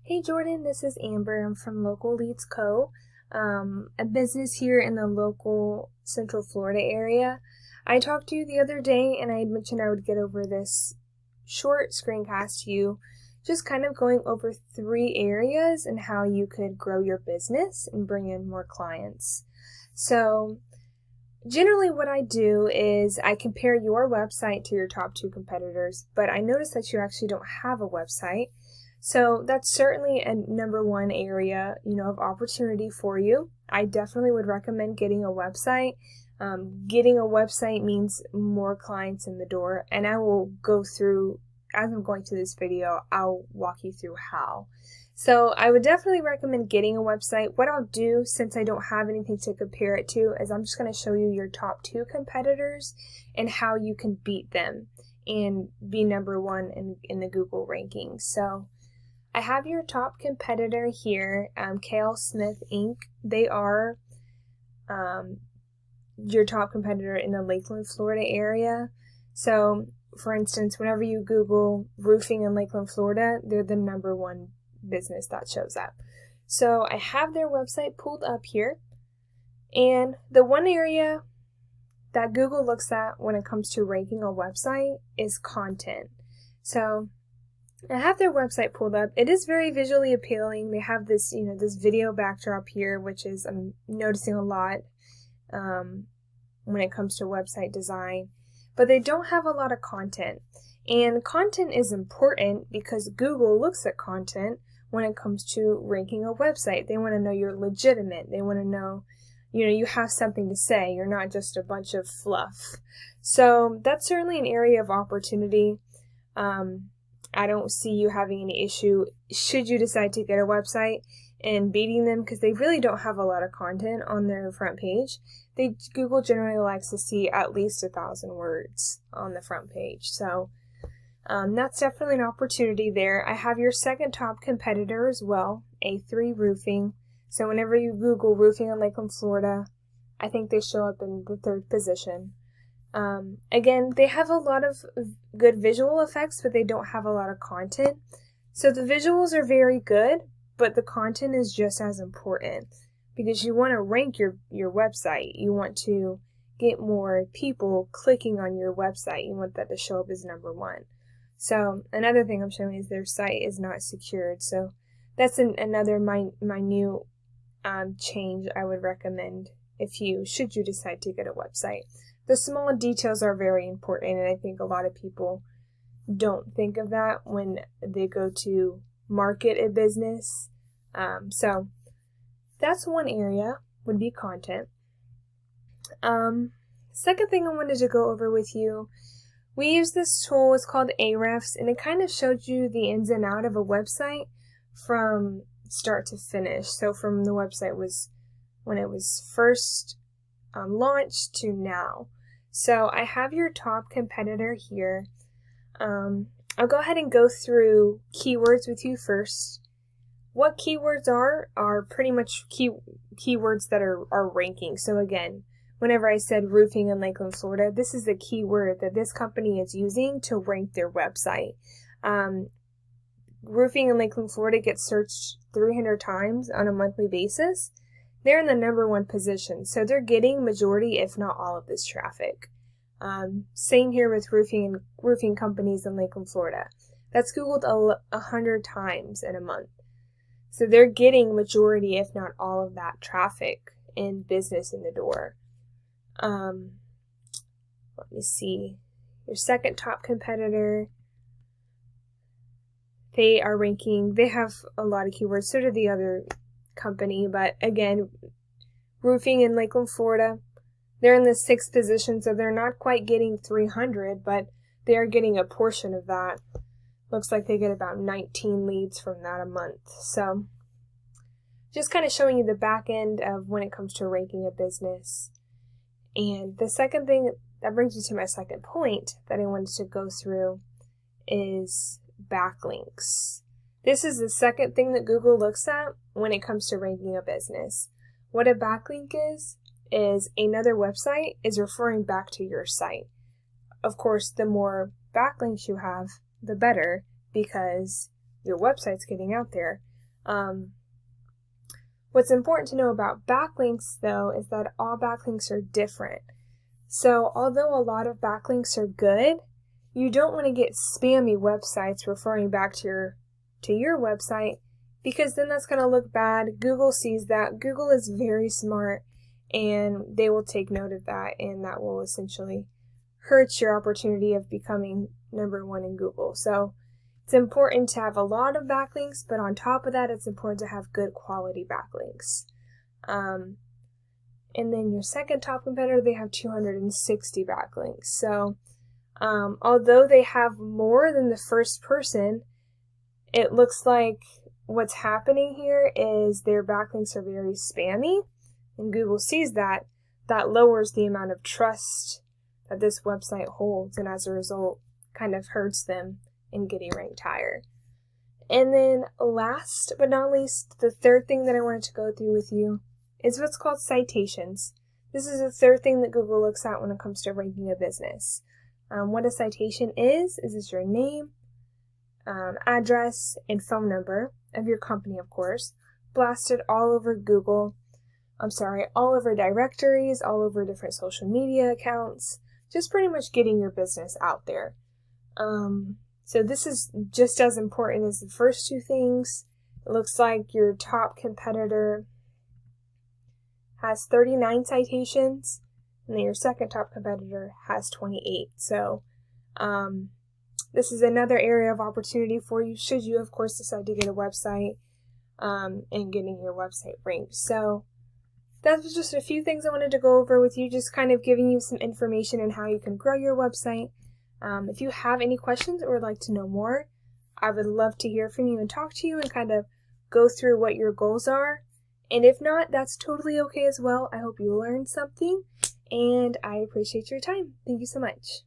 Hey Jordan, this is Amber. I'm from Local Leads Co., a business here in the local Central Florida area. I talked to you the other day and I had mentioned I would get over this short screencast to you, just kind of going over 3 areas and how you could grow your business and bring in more clients. So generally what I do is I compare your website to your top 2 competitors, but I noticed that you actually don't have a website. So that's certainly a number 1 area, of opportunity for you. I definitely would recommend getting a website. Getting a website means more clients in the door, and I will go through, as I'm going through this video, I'll walk you through how. So I would definitely recommend getting a website. What I'll do, since I don't have anything to compare it to, is I'm just going to show you your top 2 competitors and how you can beat them and be number 1 in the Google rankings. So I have your top competitor here, KL Smith Inc. They are your top competitor in the Lakeland, Florida area. So, for instance, whenever you Google roofing in Lakeland, Florida, they're the number 1 business that shows up. So I have their website pulled up here. And the one area that Google looks at when it comes to ranking a website is content. So I have their website pulled up. It is very visually appealing. They have this, this video backdrop here, which is I'm noticing a lot when it comes to website design. But they don't have a lot of content. And content is important because Google looks at content when it comes to ranking a website. They want to know you're legitimate. They want to know, you have something to say. You're not just a bunch of fluff. So that's certainly an area of opportunity. I don't see you having any issue should you decide to get a website and beating them, because they really don't have a lot of content on their front page. Google generally likes to see at least 1,000 words on the front page. So that's definitely an opportunity there. I have your second top competitor as well, A3 Roofing. So whenever you Google roofing in Lakeland, Florida, I think they show up in the 3rd position. Again, they have a lot of good visual effects, but they don't have a lot of content. So the visuals are very good, but the content is just as important, because you want to rank your website. You want to get more people clicking on your website. You want that to show up as number 1. So another thing I'm showing is their site is not secured. So that's another minute change I would recommend should you decide to get a website. The small details are very important, and I think a lot of people don't think of that when they go to market a business. So that's one area, would be content. Second thing I wanted to go over with you, we use this tool, it's called Ahrefs, and it kind of showed you the ins and out of a website from start to finish. So from the website was when it was first launched to now. So I have your top competitor here. I'll go ahead and go through keywords with you first. What keywords are pretty much keywords that are ranking. So again, whenever I said roofing in Lakeland, Florida, this is the keyword that this company is using to rank their website. Roofing in Lakeland, Florida gets searched 300 times on a monthly basis. They're in the number 1 position, so they're getting majority, if not all, of this traffic. Same here with roofing companies in Lakeland, Florida. That's Googled 100 times in a month. So they're getting majority, if not all, of that traffic and business in the door. Let me see. Your second top competitor, they are ranking, they have a lot of keywords, so do the other company, but again, roofing in Lakeland, Florida, they're in the 6th position, so they're not quite getting 300, but they are getting a portion of that. Looks like they get about 19 leads from that a month. So just kind of showing you the back end of when it comes to ranking a business. And the second thing that brings me to my second point that I wanted to go through is backlinks. This is the second thing that Google looks at when it comes to ranking a business. What a backlink is another website is referring back to your site. Of course, the more backlinks you have, the better, because your website's getting out there. What's important to know about backlinks, though, is that all backlinks are different. So although a lot of backlinks are good, you don't want to get spammy websites referring back to your website, because then that's going to look bad. Google sees that. Google is very smart, and they will take note of that, and that will essentially hurt your opportunity of becoming number one in Google. So it's important to have a lot of backlinks, but on top of that, it's important to have good quality backlinks. And then your second top competitor, they have 260 backlinks. So although they have more than the first person, it looks like what's happening here is their backlinks are very spammy, and Google sees that. That lowers the amount of trust that this website holds, and as a result, kind of hurts them in getting ranked higher. And then last but not least, the third thing that I wanted to go through with you is what's called citations. This is the third thing that Google looks at when it comes to ranking a business. What a citation is it's your name, address, and phone number of your company, of course, blasted all over all over directories, all over different social media accounts, just pretty much getting your business out there. So this is just as important as the first two things. It looks like your top competitor has 39 citations, and then your second top competitor has 28. So this is another area of opportunity for you, should you, of course, decide to get a website and getting your website ranked. So that was just a few things I wanted to go over with you, just kind of giving you some information on how you can grow your website. If you have any questions or would like to know more, I would love to hear from you and talk to you and kind of go through what your goals are. And if not, that's totally okay as well. I hope you learned something, and I appreciate your time. Thank you so much.